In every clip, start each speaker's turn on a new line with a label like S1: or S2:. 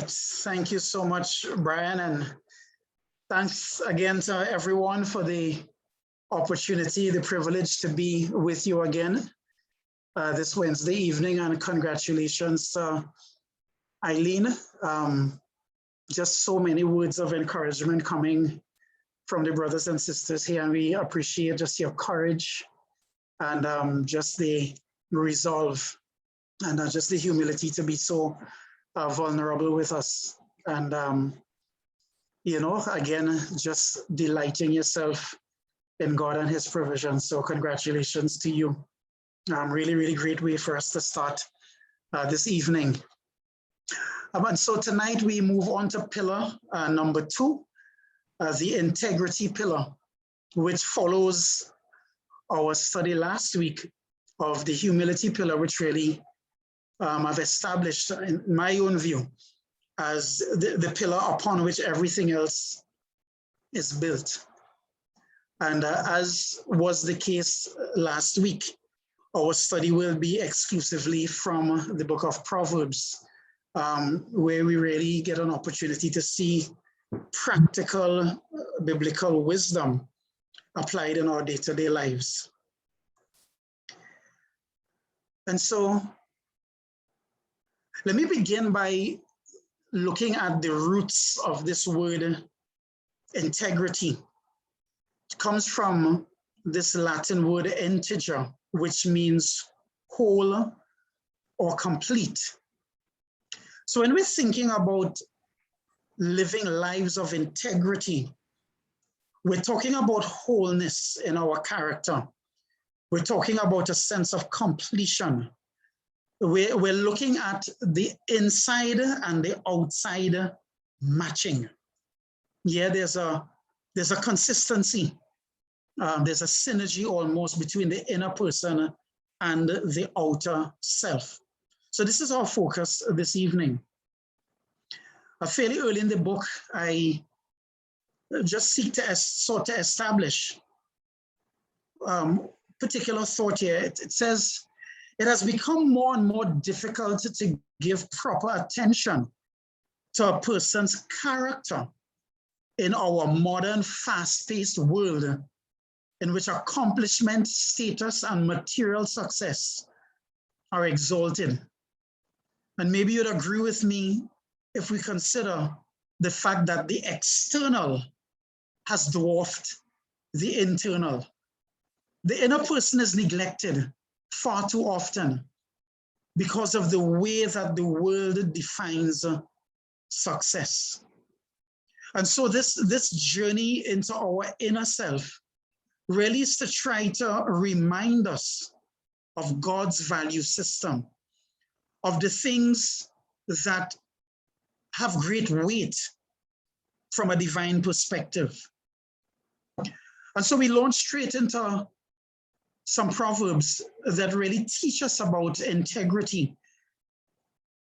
S1: Thank you so much, Brian, and thanks again to everyone for the opportunity, the privilege to be with you again this Wednesday evening, and congratulations to Eileen. Just so many words of encouragement coming from the brothers and sisters here, and we appreciate just your courage and just the resolve and just the humility to be so vulnerable with us. And, again, just delighting yourself in God and his provision. So congratulations to you. Really, really great way for us to start this evening. And so tonight we move on to pillar number 2, the integrity pillar, which follows our study last week of the humility pillar, which really I've established, in my own view, as the pillar upon which everything else is built. And as was the case last week, our study will be exclusively from the book of Proverbs, where we really get an opportunity to see practical biblical wisdom applied in our day-to-day lives. And so let me begin by looking at the roots of this word integrity. It comes from this Latin word integer, which means whole or complete. So when we're thinking about living lives of integrity, we're talking about wholeness in our character. We're talking about a sense of completion. We're looking at the inside and the outside matching. Yeah, there's a consistency. There's a synergy almost between the inner person and the outer self. So this is our focus this evening. Fairly early in the book, I just seek to sort to establish particular thought here. It says, it has become more and more difficult to give proper attention to a person's character in our modern, fast-paced world in which accomplishment, status, and material success are exalted. And maybe you'd agree with me if we consider the fact that the external has dwarfed the internal. The inner person is neglected far too often because of the way that the world defines success. And so this journey into our inner self really is to try to remind us of God's value system, of the things that have great weight from a divine perspective. And so we launch straight into some proverbs that really teach us about integrity.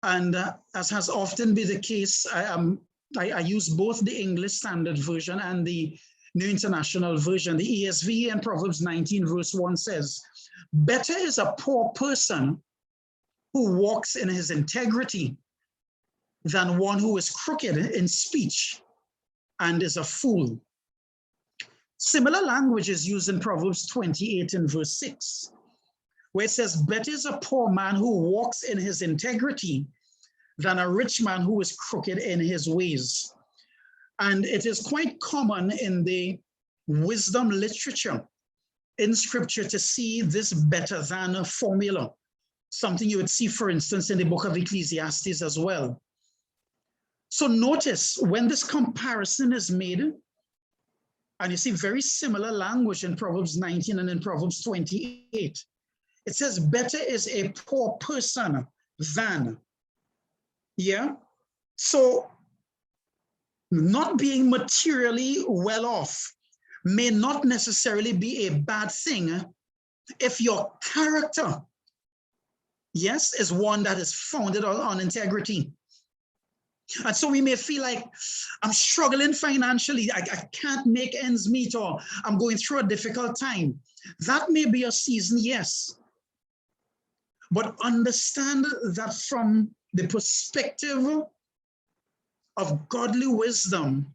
S1: And as has often been the case, I use both the English Standard Version and the New International Version. The ESV in Proverbs 19 verse 1 says, "Better is a poor person who walks in his integrity than one who is crooked in speech and is a fool." Similar language is used in Proverbs 28 and verse 6, where it says, "Better is a poor man who walks in his integrity than a rich man who is crooked in his ways." And it is quite common in the wisdom literature in scripture to see this better than formula, something you would see, for instance, in the book of Ecclesiastes as well. So notice when this comparison is made, and you see very similar language in Proverbs 19 and in Proverbs 28. It says, better is a poor person than. Yeah? So not being materially well off may not necessarily be a bad thing if your character, yes, is one that is founded on integrity. And so we may feel like, I'm struggling financially, I can't make ends meet, or I'm going through a difficult time. That may be a season, yes. But understand that from the perspective of godly wisdom,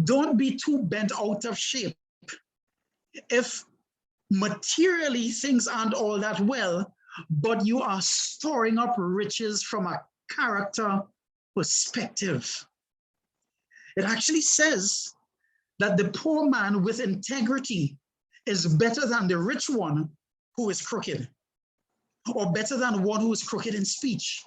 S1: don't be too bent out of shape. If materially things aren't all that well, but you are storing up riches from a character perspective. It actually says that the poor man with integrity is better than the rich one who is crooked, or better than one who is crooked in speech.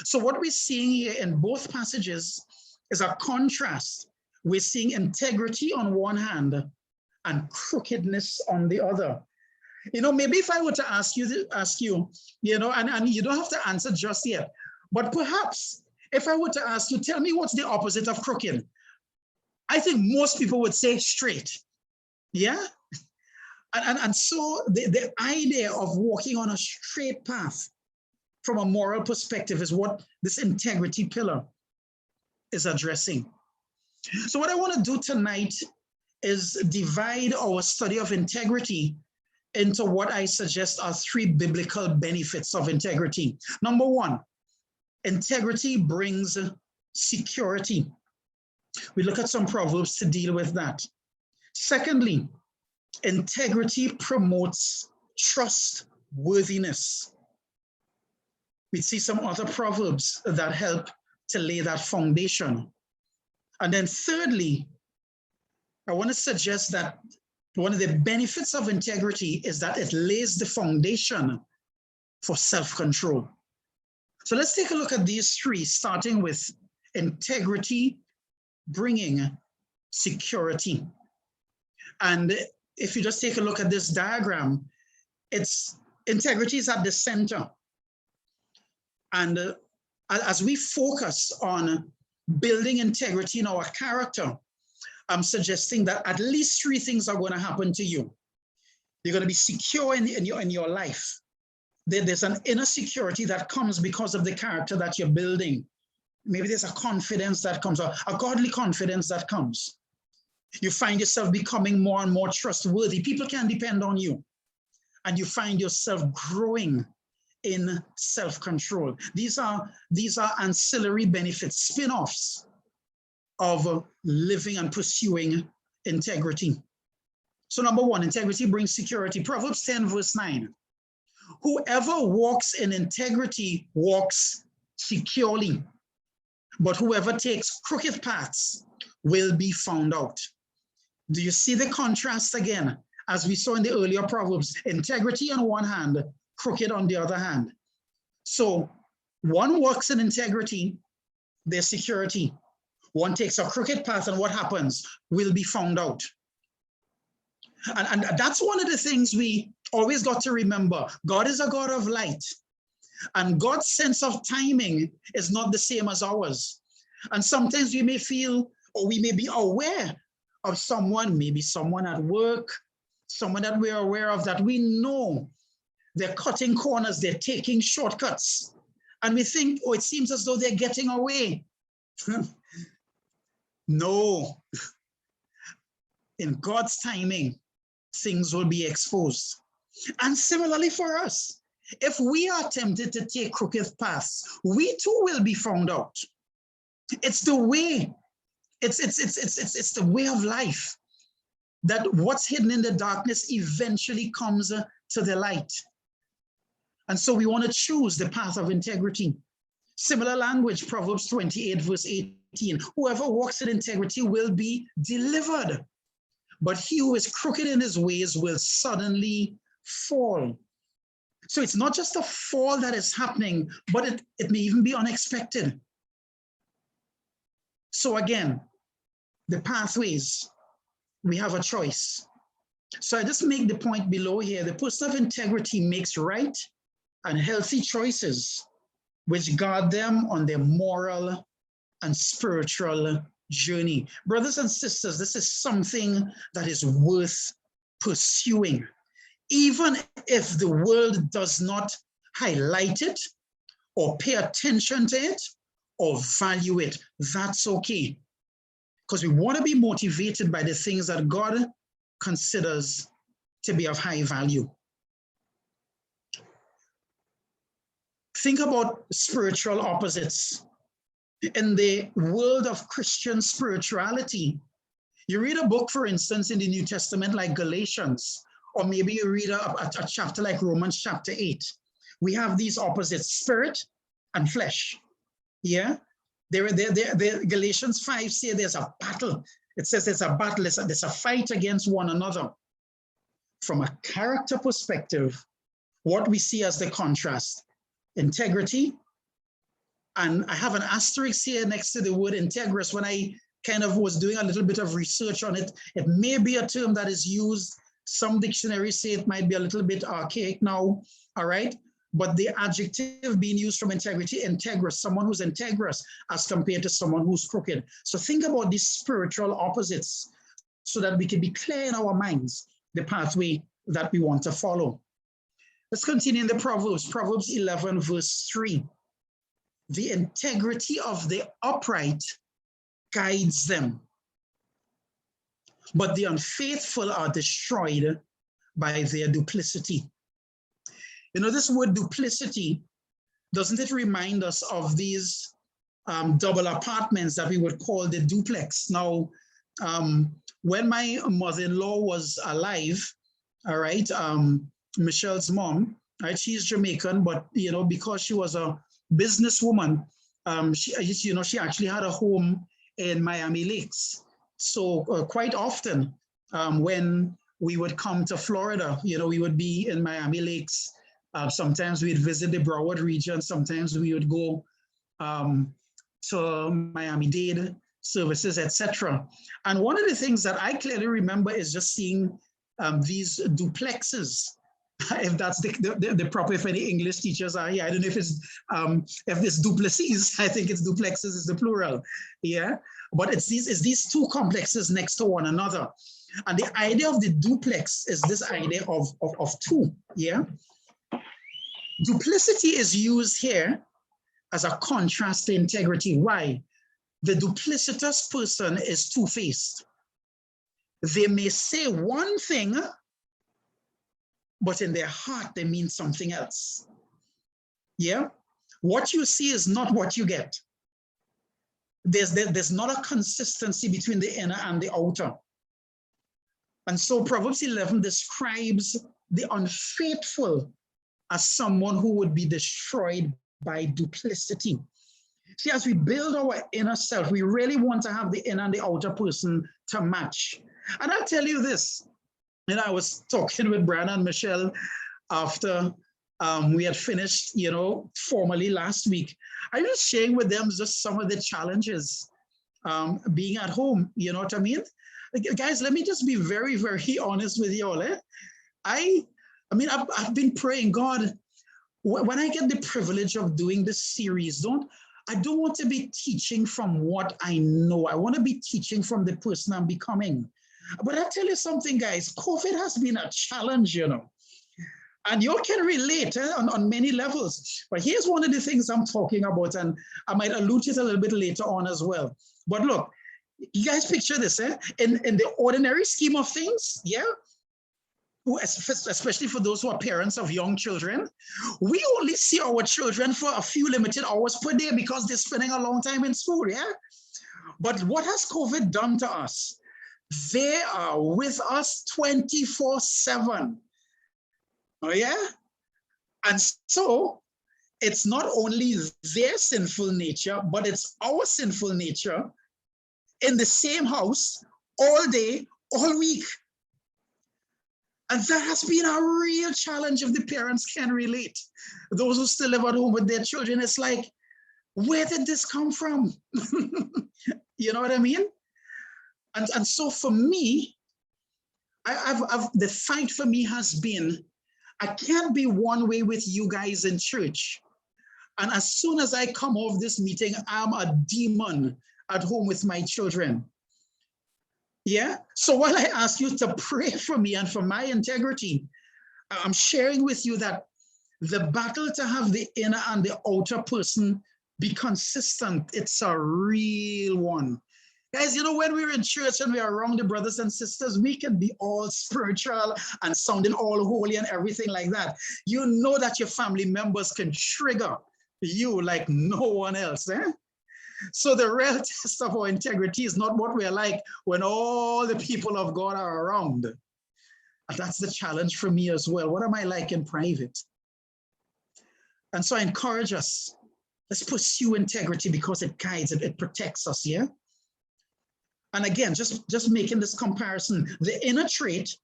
S1: So what we're seeing here in both passages is a contrast. We're seeing integrity on one hand and crookedness on the other. You know, maybe if I were to ask you, you know, and you don't have to answer just yet, but perhaps if I were to ask you, tell me what's the opposite of crooked? I think most people would say straight. Yeah? And so the idea of walking on a straight path from a moral perspective is what this integrity pillar is addressing. So what I want to do tonight is divide our study of integrity into what I suggest are 3 biblical benefits of integrity. Number 1, integrity brings security. We look at some Proverbs to deal with that. Secondly, integrity promotes trustworthiness. We see some other Proverbs that help to lay that foundation. And then thirdly, I want to suggest that one of the benefits of integrity is that it lays the foundation for self-control. So let's take a look at these 3, starting with integrity bringing security. And if you just take a look at this diagram, integrity is at the center. And as we focus on building integrity in our character, I'm suggesting that at least 3 things are going to happen to you. You're going to be secure in your life. There's an inner security that comes because of the character that you're building. Maybe there's a confidence that comes, a godly confidence that comes. You find yourself becoming more and more trustworthy. People can depend on you. And you find yourself growing in self-control. These are ancillary benefits, spin-offs of living and pursuing integrity. So number 1, integrity brings security. Proverbs 10 verse 9. Whoever walks in integrity walks securely, but whoever takes crooked paths will be found out. Do you see the contrast again? As we saw in the earlier Proverbs, integrity on one hand, crooked on the other hand. So one walks in integrity, there's security. One takes a crooked path, and what happens? Will be found out. And that's one of the things we always got to remember. God is a God of light, and God's sense of timing is not the same as ours. And sometimes we may feel, or we may be aware of someone, maybe someone at work, someone that we're aware of, that we know they're cutting corners, they're taking shortcuts. And we think, oh, it seems as though they're getting away. No. In God's timing, things will be exposed. And similarly for us, if we are tempted to take crooked paths, we too will be found out. It's the way, it's the way of life, that what's hidden in the darkness eventually comes to the light. And so we want to choose the path of integrity. Similar language, Proverbs 28 verse 18. Whoever walks in integrity will be delivered, but he who is crooked in his ways will suddenly fall. So it's not just a fall that is happening, but it may even be unexpected. So again, the pathways, we have a choice. So I just make the point below here. The person of integrity makes right and healthy choices which guard them on their moral and spiritual journey. Brothers and sisters, this is something that is worth pursuing. Even if the world does not highlight it or pay attention to it or value it, that's okay. Because we want to be motivated by the things that God considers to be of high value. Think about spiritual opposites. in the world of Christian spirituality. You read a book, for instance, in the New Testament like Galatians, or maybe you read a chapter like Romans chapter 8. We have these opposites, spirit and flesh. Yeah? Galatians 5 say there's a battle. It says there's a battle, there's a fight against one another. From a character perspective, what we see as the contrast, integrity, and I have an asterisk here next to the word integrous. When I kind of was doing a little bit of research on it, it may be a term that is used. Some dictionaries say it might be a little bit archaic now, all right? But the adjective being used from integrity, integrous, someone who's integrous as compared to someone who's crooked. So think about these spiritual opposites so that we can be clear in our minds the pathway that we want to follow. Let's continue in the Proverbs, Proverbs 11 verse 3. The integrity of the upright guides them, but the unfaithful are destroyed by their duplicity. You know, this word duplicity, doesn't it remind us of these double apartments that we would call the duplex? Now, when my mother-in-law was alive, all right, Michelle's mom, right, she's Jamaican, but, you know, because she was a businesswoman, she actually had a home in Miami Lakes. So quite often when we would come to Florida, you know, we would be in Miami Lakes. Sometimes we'd visit the Broward region. Sometimes we would go to Miami-Dade services, etc. And one of the things that I clearly remember is just seeing these duplexes. If that's the proper, if any English teachers are here, I don't know if it's duplexes. I think it's duplexes is the plural. Yeah, but it's these two complexes next to one another, and the idea of the duplex is this idea of two. Yeah, duplicity is used here as a contrast to integrity. Why? The duplicitous person is two-faced. They may say one thing, but in their heart, they mean something else. Yeah? What you see is not what you get. There's not a consistency between the inner and the outer. And so Proverbs 11 describes the unfaithful as someone who would be destroyed by duplicity. See, as we build our inner self, we really want to have the inner and the outer person to match. And I'll tell you this, and I was talking with Brian and Michelle after we had finished, you know, formally last week. I was sharing with them just some of the challenges being at home, you know what I mean? Guys, let me just be very, very honest with you all. I mean, I've been praying, God, when I get the privilege of doing this series, I don't want to be teaching from what I know. I want to be teaching from the person I'm becoming. But I tell you something, guys, COVID has been a challenge, you know, and you can relate on many levels. But here's one of the things I'm talking about, and I might allude to it a little bit later on as well. But look, you guys picture this, in the ordinary scheme of things, yeah, especially for those who are parents of young children, we only see our children for a few limited hours per day because they're spending a long time in school, yeah? But what has COVID done to us? They are with us 24/7. Oh, yeah? And so it's not only their sinful nature, but it's our sinful nature in the same house all day, all week. And that has been a real challenge if the parents can relate. Those who still live at home with their children, it's like, where did this come from? You know what I mean? And so for me, the fight for me has been, I can't be one way with you guys in church. And as soon as I come off this meeting, I'm a demon at home with my children. Yeah. So while I ask you to pray for me and for my integrity, I'm sharing with you that the battle to have the inner and the outer person be consistent, it's a real one. Guys, you know, when we're in church and we're around the brothers and sisters, we can be all spiritual and sounding all holy and everything like that. You know that your family members can trigger you like no one else, eh? So the real test of our integrity is not what we're like when all the people of God are around. And that's the challenge for me as well. What am I like in private? And so I encourage us, let's pursue integrity because it guides, it protects us, yeah? And again, just making this comparison, the inner trait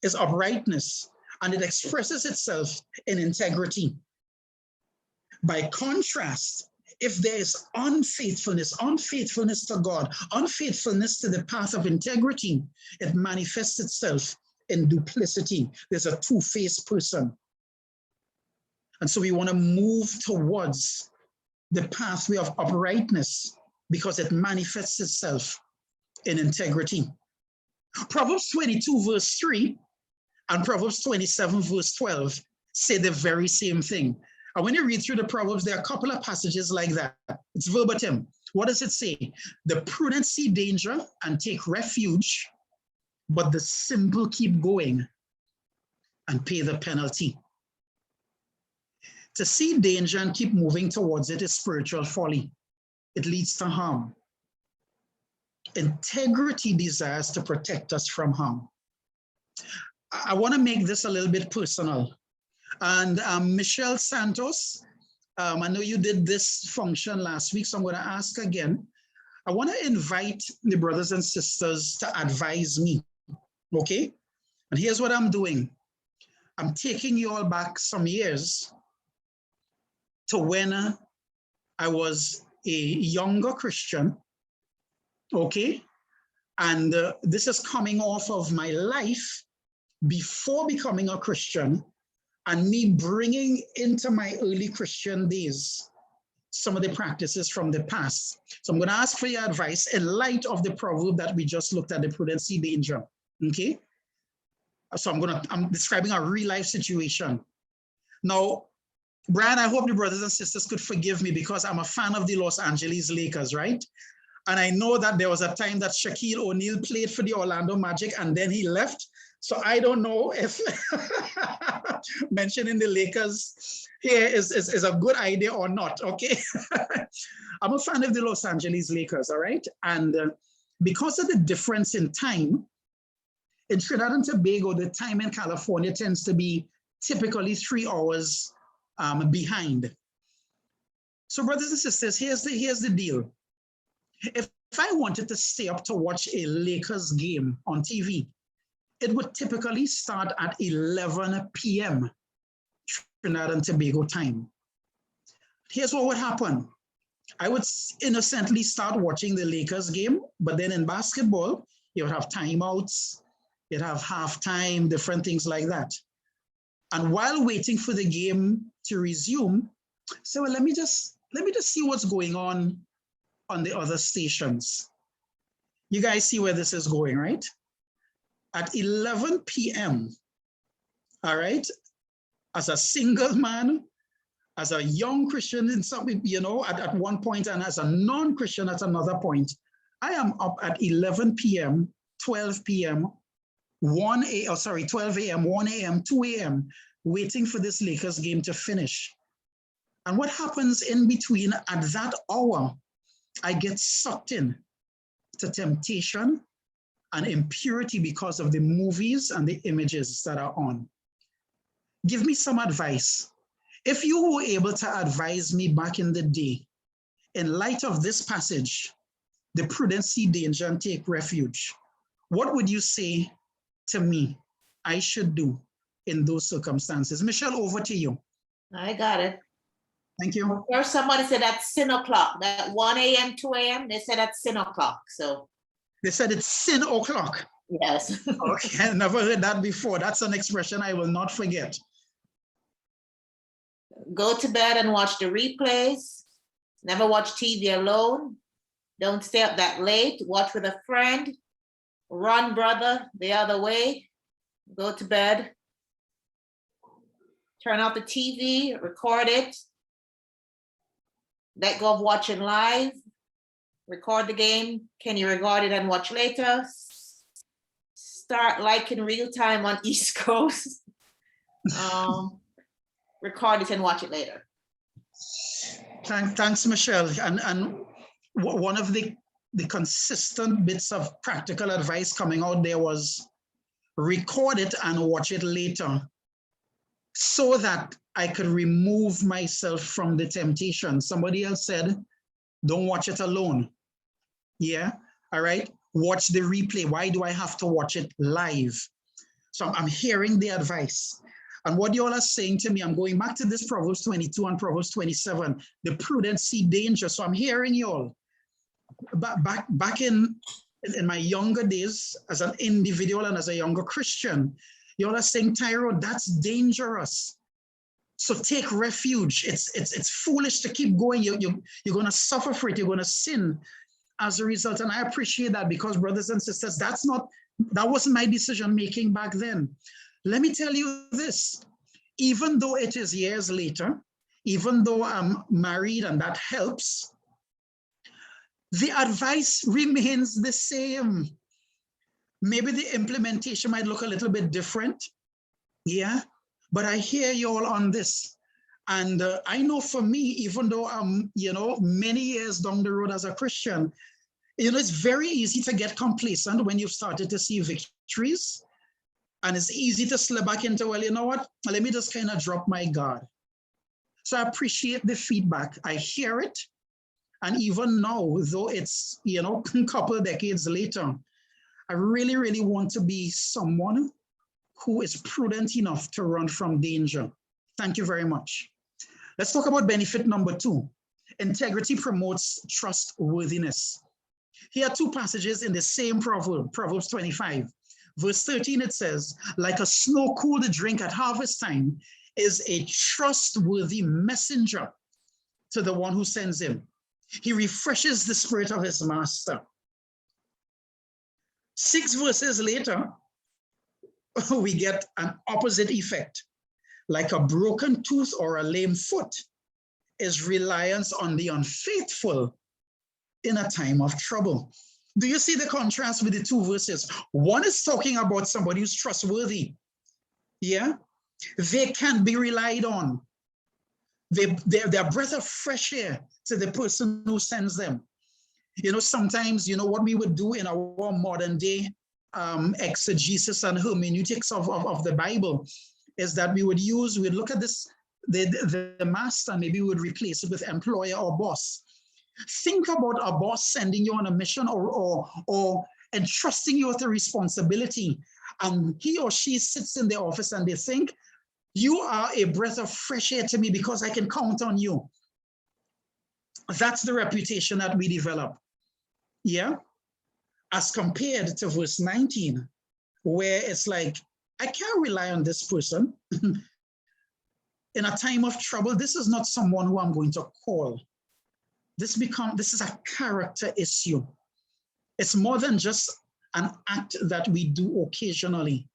S1: is uprightness, and it expresses itself in integrity. By contrast, if there is unfaithfulness to God, unfaithfulness to the path of integrity, it manifests itself in duplicity. There's a two-faced person. And so we want to move towards the pathway of uprightness because it manifests itself in integrity. Proverbs 22 verse 3 and Proverbs 27 verse 12 say the very same thing. And when you read through the Proverbs, there are a couple of passages like that. It's verbatim. What does it say? The prudent see danger and take refuge, but the simple keep going and pay the penalty. To see danger and keep moving towards it is spiritual folly. It leads to harm. Integrity desires to protect us from harm. I want to make this a little bit personal. And Michelle Santos, I know you did this function last week, so I'm going to ask again. I want to invite the brothers and sisters to advise me, okay? And here's what I'm doing. I'm taking you all back some years to when I was a younger Christian, okay? And this is coming off of my life before becoming a Christian and me bringing into my early Christian days some of the practices from the past. So I'm going to ask for your advice in light of the proverb that we just looked at, the prudent see danger, okay? So I'm describing a real life situation. Now, Brian, I hope the brothers and sisters could forgive me because I'm a fan of the Los Angeles Lakers, right? And I know that there was a time that Shaquille O'Neal played for the Orlando Magic and then he left. So I don't know if mentioning the Lakers here is a good idea or not, okay? I'm a fan of the Los Angeles Lakers, all right? And because of the difference in time, in Trinidad and Tobago, the time in California tends to be typically 3 hours behind. So brothers and sisters, here's the deal. If I wanted to stay up to watch a Lakers game on TV, it would typically start at 11 p.m. Trinidad and Tobago time. Here's what would happen. I would innocently start watching the Lakers game, but then in basketball, you would have timeouts, you'd have halftime, different things like that. And while waiting for the game to resume, so well, let me just see what's going on the other stations. You guys see where this is going, right? At 11 p.m., all right, as a single man, as a young Christian in some, at one point, and as a non-Christian at another point, I am up at 11 p.m., 12 p.m., 12 a.m., 1 a.m., 2 a.m., waiting for this Lakers game to finish. And what happens in between at that hour, I get sucked in to temptation and impurity because of the movies and the images that are on. Give me some advice. If you were able to advise me back in the day, in light of this passage, the prudent see danger and take refuge, what would you say to me I should do in those circumstances? Michelle, over to you.
S2: I got it.
S1: Thank you.
S2: First, somebody said that's sin o'clock. That 1 a.m., 2 a.m., they said that's sin o'clock. So
S1: they said it's sin o'clock.
S2: Yes.
S1: Okay, I never heard that before. That's an expression I will not forget.
S2: Go to bed and watch the replays. Never watch TV alone. Don't stay up that late. Watch with a friend. Run, brother, the other way. Go to bed. Turn off the TV, record it. Let go of watching live. Record the game. Can you record it and watch later? Start liking real time on East Coast. Record it and watch it later.
S1: Thanks, Michelle. And one of the consistent bits of practical advice coming out there was record it and watch it later so that I could remove myself from the temptation. Somebody else said, don't watch it alone. Yeah, all right. Watch the replay. Why do I have to watch it live? So I'm hearing the advice. And what you all are saying to me, I'm going back to this Proverbs 22 and Proverbs 27, the prudent see danger. So I'm hearing you all. Back in my younger days as an individual and as a younger Christian, you all are saying, Tyrone, that's dangerous. So take refuge. It's foolish to keep going. You're going to suffer for it. You're going to sin as a result. And I appreciate that, because brothers and sisters, that wasn't my decision making back then. Let me tell you this, even though it is years later, even though I'm married and that helps, the advice remains the same. Maybe the implementation might look a little bit different, yeah, but I hear you all on this. And I know for me, even though I'm, many years down the road as a Christian, it's very easy to get complacent when you've started to see victories. And it's easy to slip back into, well, you know what? Let me just kind of drop my guard. So I appreciate the feedback. I hear it. And even now, though it's, a couple of decades later, I really, really want to be someone who is prudent enough to run from danger. Thank you very much. Let's talk about benefit number 2. Integrity promotes trustworthiness. Here are 2 passages in the same proverb, Proverbs 25. Verse 13, it says, like a snow-cooled drink at harvest time is a trustworthy messenger to the one who sends him. He refreshes the spirit of his master. 6 verses later, we get an opposite effect. Like a broken tooth or a lame foot is reliance on the unfaithful in a time of trouble. Do you see the contrast with the 2 verses? One is talking about somebody who's trustworthy. Yeah? They can be relied on. They're a breath of fresh air to the person who sends them. Sometimes, what we would do in our modern day exegesis and hermeneutics of the Bible is that we'd look at this, the master, maybe we would replace it with employer or boss. Think about a boss sending you on a mission or entrusting you with a responsibility, and he or she sits in the office and they think, you are a breath of fresh air to me because I can count on you. That's the reputation that we develop. Yeah? As compared to verse 19, where it's like, I can't rely on this person. In a time of trouble, this is not someone who I'm going to call. This is a character issue. It's more than just an act that we do occasionally.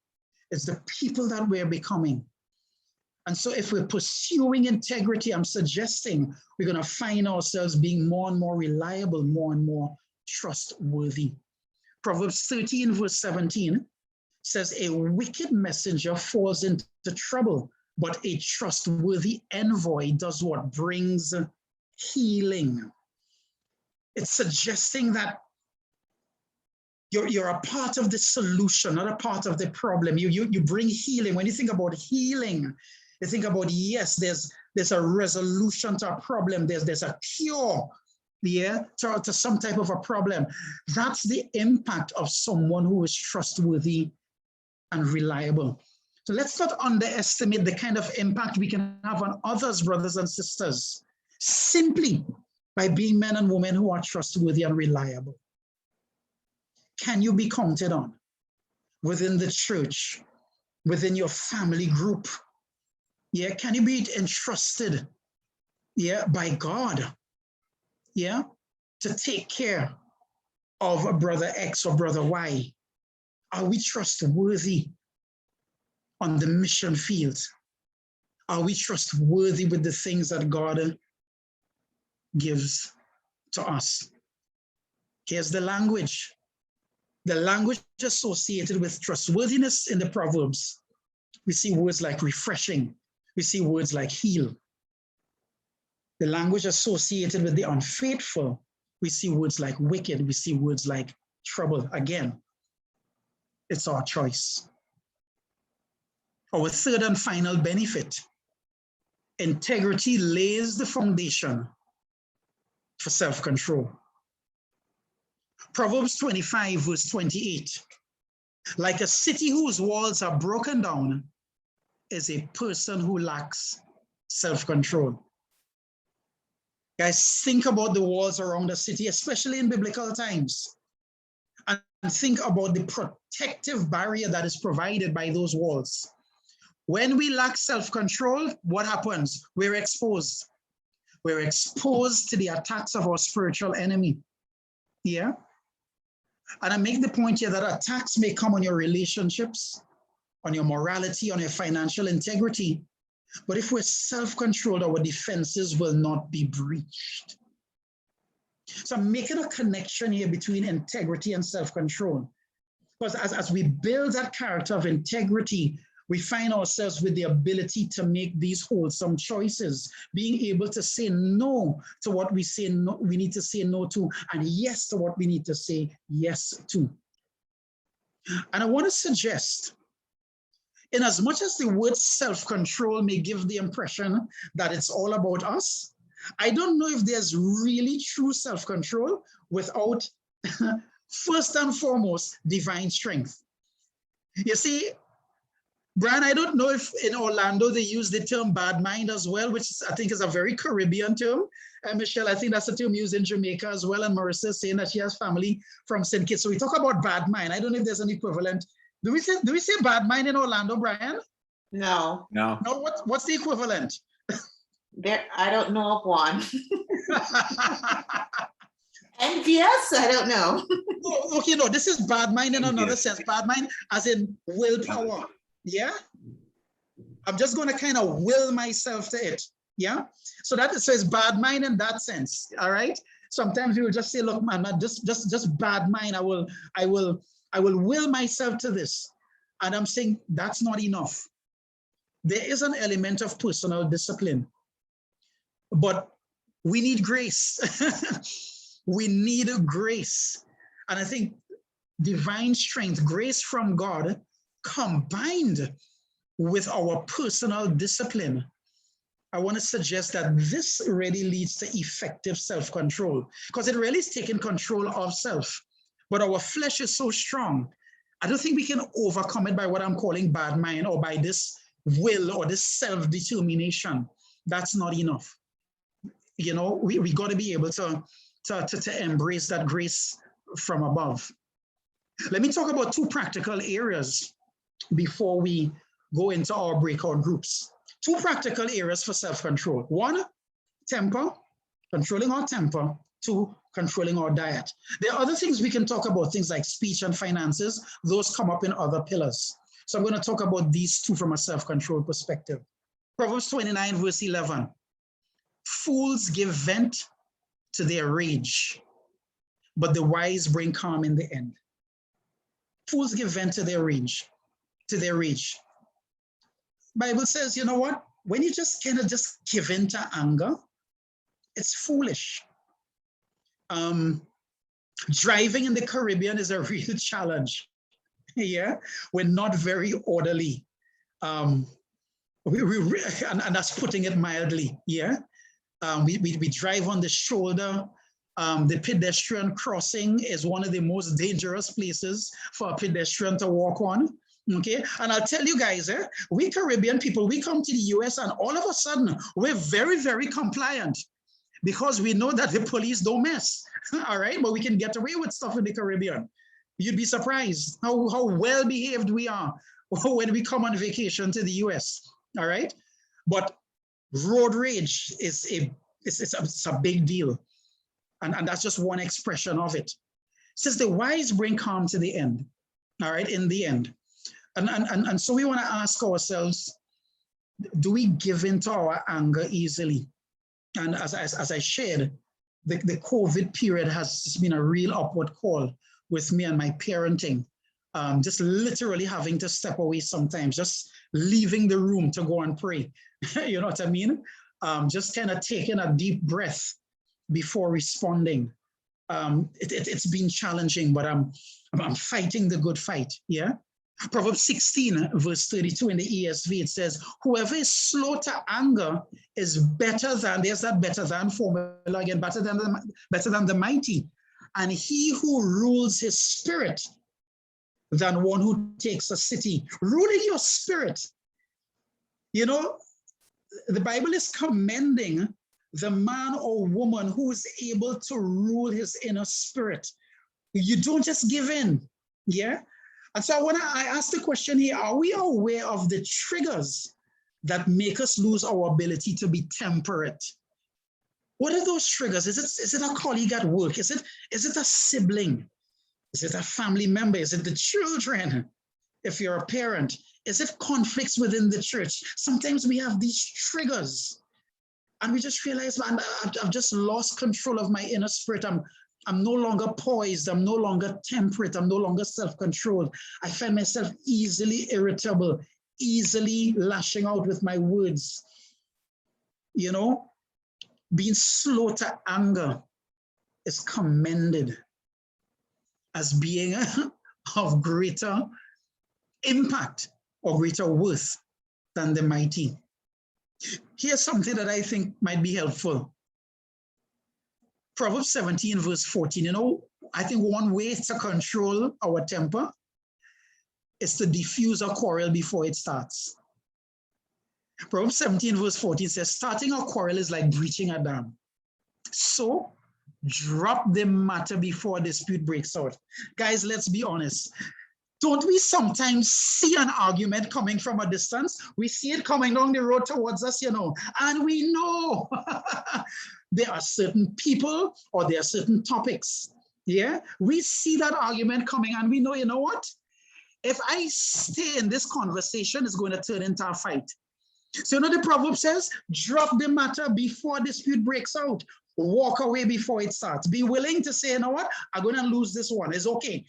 S1: It's the people that we're becoming. And so if we're pursuing integrity, I'm suggesting we're going to find ourselves being more and more reliable, more and more trustworthy. Proverbs 13 verse 17 says, a wicked messenger falls into trouble, but a trustworthy envoy does what? Brings healing. It's suggesting that you're a part of the solution, not a part of the problem. You bring healing. When you think about healing, you think about, yes, there's a resolution to a problem. There's a cure, yeah, to some type of a problem. That's the impact of someone who is trustworthy and reliable. So let's not underestimate the kind of impact we can have on others, brothers and sisters, simply by being men and women who are trustworthy and reliable. Can you be counted on within the church, within your family group? Yeah, can you be entrusted, yeah, by God, yeah, to take care of a brother X or brother Y? Are we trustworthy on the mission field? Are we trustworthy with the things that God gives to us? Here's the language. The language associated with trustworthiness in the Proverbs. We see words like refreshing. We see words like heal. The language associated with the unfaithful We see words like wicked. We see words like trouble. Again, it's our choice. Our third and final benefit: integrity lays the foundation for self-control. Proverbs 25, verse 28. Like a city whose walls are broken down is a person who lacks self-control. Guys, think about the walls around a city, especially in biblical times, and think about the protective barrier that is provided by those walls. When we lack self-control, what happens? We're exposed. We're exposed to the attacks of our spiritual enemy. Yeah? And I make the point here that attacks may come on your relationships, on your morality, on your financial integrity. But if we're self-controlled, our defenses will not be breached. So I'm making a connection here between integrity and self-control. Because as we build that character of integrity, we find ourselves with the ability to make these wholesome choices, being able to say no to what we say no, we need to say no to, and yes to what we need to say yes to. And I want to suggest, in as much as the word self-control may give the impression that it's all about us, I don't know if there's really true self-control without, first and foremost, divine strength. You see, Brian, I don't know if in Orlando they use the term bad mind as well, which I think is a very Caribbean term. And Michelle, I think that's a term used in Jamaica as well. And Marissa is saying that she has family from St. Kitts. So we talk about bad mind. I don't know if there's an equivalent. Do we say bad mind in Orlando, Brian?
S2: No.
S3: No.
S1: No, what's the equivalent?
S2: I don't know of one. Envious? I don't know.
S1: Oh, okay, no, this is bad mind in another sense. Bad mind as in willpower. Yeah? I'm just going to kind of will myself to it. Yeah? So it's bad mind in that sense. All right? Sometimes you will just say, look, man, just bad mind. I will will myself to this. And I'm saying that's not enough. There is an element of personal discipline. But we need grace. We need grace. And I think divine strength, grace from God, combined with our personal discipline, I want to suggest that this really leads to effective self-control, because it really is taking control of self. But our flesh is so strong, I don't think we can overcome it by what I'm calling bad mind or by this will or this self-determination. That's not enough. You know, we got to be able to embrace that grace from above. Let me talk about two practical areas before we go into our breakout groups. Two practical areas for self-control. One, temper, controlling our temper. Two, controlling our diet. There are other things we can talk about, things like speech and finances. Those come up in other pillars. So I'm going to talk about these two from a self-control perspective. Proverbs 29, verse 11. Fools give vent to their rage, but the wise bring calm in the end. Fools give vent to their rage, Bible says, you know what? When you just kind of just give in to anger, it's foolish. Driving in the Caribbean is a real challenge. Yeah, we're not very orderly. And that's putting it mildly. Yeah, we drive on the shoulder. The pedestrian crossing is one of the most dangerous places for a pedestrian to walk on. Okay, and I'll tell you guys, we Caribbean people, we come to the US and all of a sudden we're very, very compliant because we know that the police don't mess. All right, but we can get away with stuff in the Caribbean. You'd be surprised how well behaved we are when we come on vacation to the US. All right, but road rage is a big deal, and that's just one expression of it. It says the wise bring calm to the end. All right, in the end. And so we want to ask ourselves, do we give in to our anger easily? And as I shared, the COVID period has been a real upward call with me and my parenting. Just literally having to step away sometimes, just leaving the room to go and pray. You know what I mean? Just kind of taking a deep breath before responding. It's been challenging, but I'm fighting the good fight. Yeah. Proverbs 16, verse 32 in the ESV, it says, whoever is slow to anger is better than, there's that better than formula again, better than the mighty. And he who rules his spirit than one who takes a city. Ruling your spirit. You know, the Bible is commending the man or woman who is able to rule his inner spirit. You don't just give in. Yeah. And so I ask the question here, are we aware of the triggers that make us lose our ability to be temperate? What are those triggers? Is it a colleague at work? Is it a sibling? Is it a family member? Is it the children? If you're a parent, is it conflicts within the church? Sometimes we have these triggers and we just realize, man, I've just lost control of my inner spirit. I'm no longer poised. I'm no longer temperate. I'm no longer self-controlled. I find myself easily irritable, easily lashing out with my words. You know, being slow to anger is commended as being of greater impact or greater worth than the mighty. Here's something that I think might be helpful. Proverbs 17, verse 14, you know, I think one way to control our temper is to diffuse a quarrel before it starts. Proverbs 17, verse 14 says, starting a quarrel is like breaching a dam. So drop the matter before a dispute breaks out. Guys, let's be honest. Don't we sometimes see an argument coming from a distance? We see it coming down the road towards us, you know, and we know there are certain people or there are certain topics. Yeah, we see that argument coming and we know, you know what? If I stay in this conversation, it's going to turn into a fight. So, you know, the proverb says, drop the matter before dispute breaks out. Walk away before it starts. Be willing to say, you know what? I'm going to lose this one. It's okay.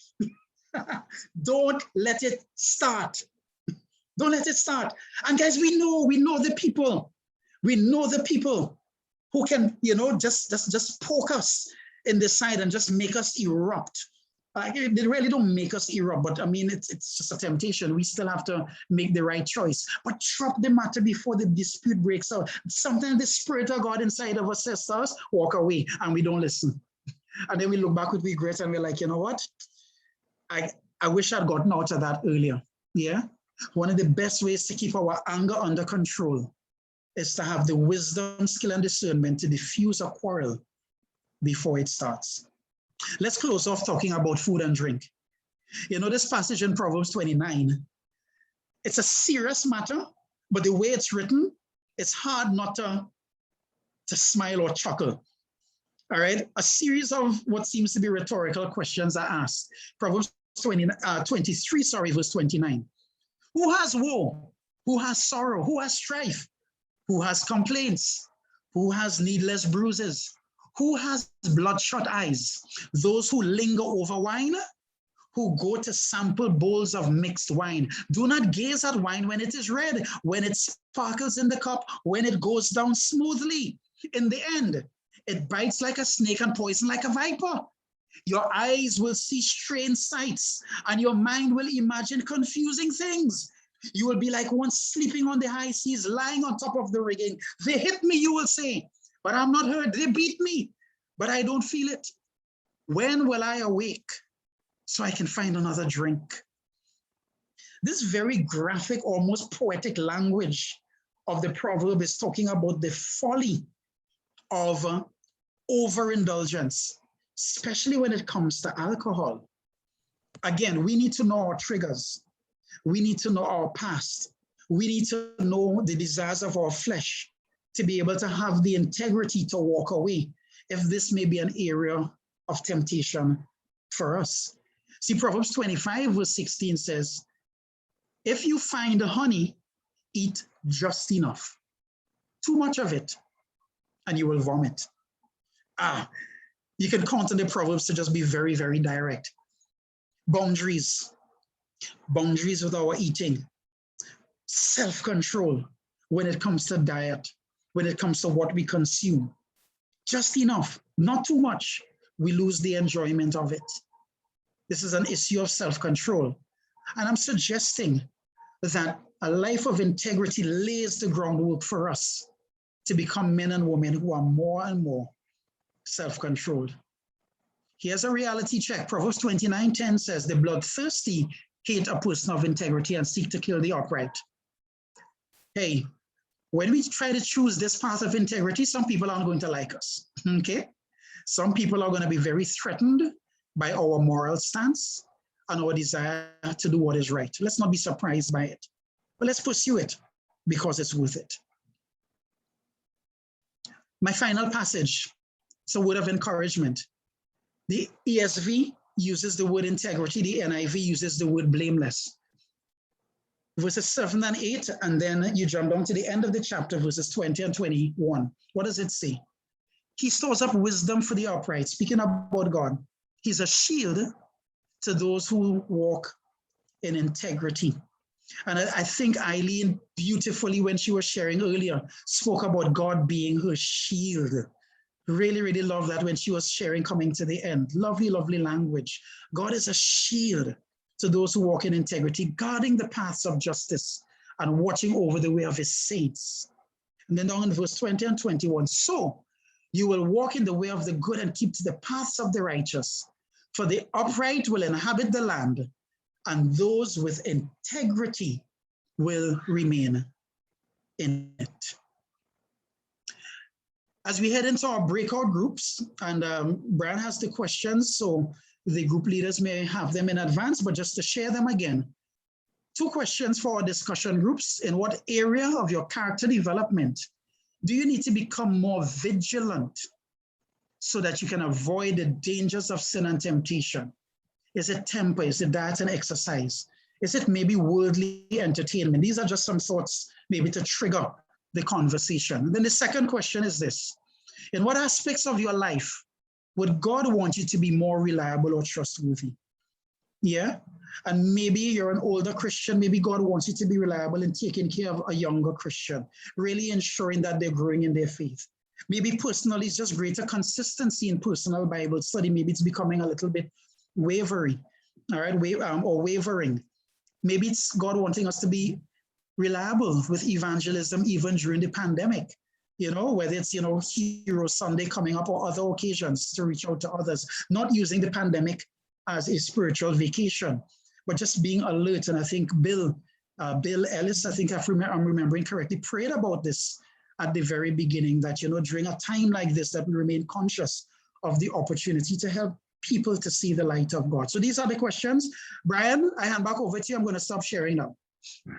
S1: Don't let it start. Don't let it start. And guys, we know the people. We know the people who can, you know, just poke us in the side and just make us erupt. They really don't make us erupt, but I mean, it's just a temptation. We still have to make the right choice. But drop the matter before the dispute breaks out. Sometimes the Spirit of God inside of us says to us, walk away, and we don't listen. And then we look back with regret and we're like, you know what? I wish I'd gotten out of that earlier. Yeah. One of the best ways to keep our anger under control is to have the wisdom, skill, and discernment to diffuse a quarrel before it starts. Let's close off talking about food and drink. You know, this passage in Proverbs 29, it's a serious matter, but the way it's written, it's hard not to smile or chuckle. All right, a series of what seems to be rhetorical questions are asked. Proverbs 23, verse 29. Who has woe? Who has sorrow? Who has strife? Who has complaints? Who has needless bruises? Who has bloodshot eyes? Those who linger over wine, who go to sample bowls of mixed wine. Do not gaze at wine when it is red, when it sparkles in the cup, when it goes down smoothly. In the end, it bites like a snake and poison like a viper. Your eyes will see strange sights, and your mind will imagine confusing things. You will be like one sleeping on the high seas, lying on top of the rigging. They hit me, you will say, but I'm not hurt. They beat me, but I don't feel it. When will I awake so I can find another drink? This very graphic, almost poetic language of the proverb is talking about the folly of overindulgence, especially when it comes to alcohol. Again, we need to know our triggers. We need to know our past. We need to know the desires of our flesh to be able to have the integrity to walk away if this may be an area of temptation for us. See, Proverbs 25, verse 16 says, if you find honey, eat just enough. Too much of it, and you will vomit. You can count on the Proverbs to just be very, very direct. Boundaries with our eating. Self-control when it comes to diet, when it comes to what we consume. Just enough, not too much. we lose the enjoyment of it. This is an issue of self-control. And I'm suggesting that a life of integrity lays the groundwork for us to become men and women who are more and more self-controlled. Here's a reality check. Proverbs 29:10 says, the bloodthirsty hate a person of integrity and seek to kill the upright. Hey, when we try to choose this path of integrity, some people aren't going to like us, okay? Some people are going to be very threatened by our moral stance and our desire to do what is right. Let's not be surprised by it, but let's pursue it because it's worth it. My final passage, it's a word of encouragement. The ESV uses the word integrity, the NIV uses the word blameless. Verses 7 and 8, and then you jump down to the end of the chapter, verses 20 and 21. What does it say? He stores up wisdom for the upright. Speaking about God, he's a shield to those who walk in integrity. And I think Eileen beautifully, when she was sharing earlier, spoke about God being her shield. Really, really love that when she was sharing coming to the end. Lovely, lovely language. God is a shield to those who walk in integrity, guarding the paths of justice and watching over the way of his saints. And then down in verse 20 and 21, so you will walk in the way of the good and keep to the paths of the righteous, for the upright will inhabit the land, and those with integrity will remain in it. As we head into our breakout groups, and Brian has the questions, so the group leaders may have them in advance, but just to share them again. 2 questions for our discussion groups. In what area of your character development do you need to become more vigilant so that you can avoid the dangers of sin and temptation? Is it temper? Is it diet and exercise? Is it maybe worldly entertainment? These are just some thoughts maybe to trigger the conversation. Then the second question is this. In what aspects of your life would God want you to be more reliable or trustworthy? Yeah? And maybe you're an older Christian. Maybe God wants you to be reliable in taking care of a younger Christian, really ensuring that they're growing in their faith. Maybe personally, it's just greater consistency in personal Bible study. Maybe it's becoming a little bit wavering, all right, or wavering. Maybe it's God wanting us to be reliable with evangelism even during the pandemic, whether it's, Hero Sunday coming up or other occasions to reach out to others, not using the pandemic as a spiritual vacation, but just being alert. And I think Bill Ellis, I think I'm remembering correctly, prayed about this at the very beginning, that, during a time like this, that we remain conscious of the opportunity to help people to see the light of God. So these are the questions. Brian, I hand back over to you. I'm going to stop sharing now.